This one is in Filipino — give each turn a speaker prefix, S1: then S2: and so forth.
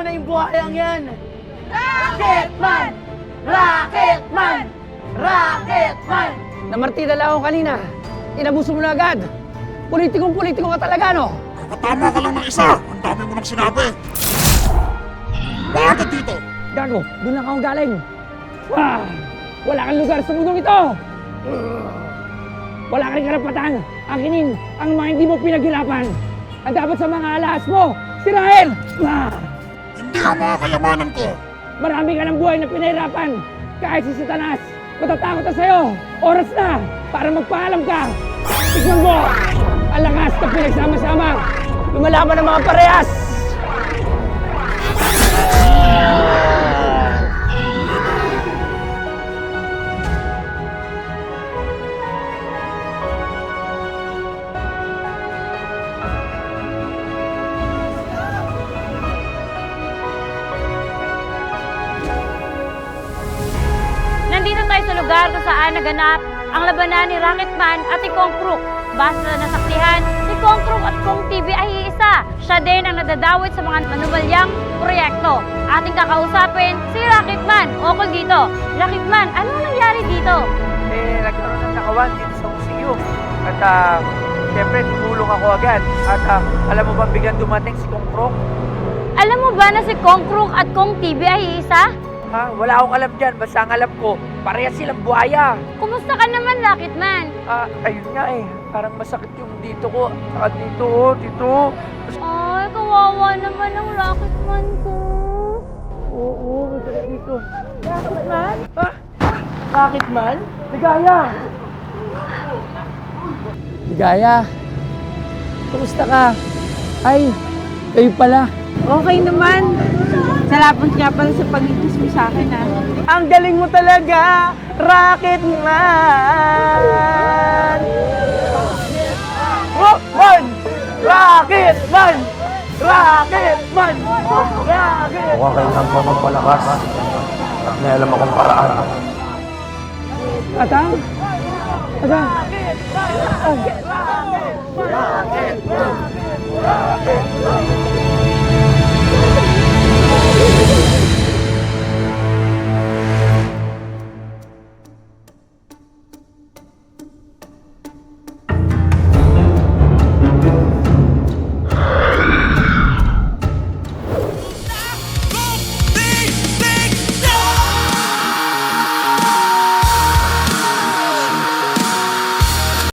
S1: mo na yung buhayang yan! Rocketman! Rocketman! Rocketman!
S2: Namartida lang ako kanina. Inabuso mo na agad. Politikong-politiko ka talaga, no?
S3: Katama ka lang ng isa! Ang dami mo nang sinabi! Bakit dito?
S2: Gago, doon lang akong galing. Wala kang lugar sa mundong ito! Wala ka rin karapatan akinin ang mga hindi mo pinaghirapan. Ang dapat sa mga alahas mo, sirahin!
S3: Hindi ang mga kayamanan ko!
S2: Marami ka ng buhay na pinahirapan. Kahit si Satanas, matatakot na sa'yo. Oras na para magpaalam ka. Tignan mo, ang lakas na pinagsama-sama. Lumalaban ng mga parehas.
S4: Nandito tayo sa lugar kung saan naganap ang labanan ni Rocketman at ni Kong Kruk. Base na nasaksihan, si Kong Kruk at Kong TV ay iisa. Siya din ang nadadawit sa mga manubalyang proyekto. Ating kakausapin si Rocketman. Ukol dito. Rocketman, ano nangyari dito?
S5: Nagkaroon ng nakawan dito sa museum. At siyempre, tumulong ako agad. At alam mo ba biglang dumating si Kong Kruk?
S4: Alam mo ba na si Kong Kruk at Kong TV ay iisa?
S5: Wala akong alam dyan. Basta ang alam ko, parehas silang buhaya.
S4: Kumusta ka naman, Rocketman?
S5: Ayun nga eh. Parang masakit yung dito ko. Saka dito, dito.
S4: Ay, kawawa naman ang Rocketman ko.
S5: Oo, masakit dito.
S1: Rocketman? Rocketman?
S5: Ligaya!
S2: Ligaya, kumusta ka? Ay, kayo pala.
S6: Okay naman. Salamat nga pala sa pag-itis mo sa akin, ha?
S1: Ang galing mo talaga, Rocketman! Rocketman! Rocketman! Rocketman! Rocketman!
S3: Huwag kayo nang magpalakas at may alam akong paraan.
S2: Atang? Atang?
S1: Rocketman! Rocketman!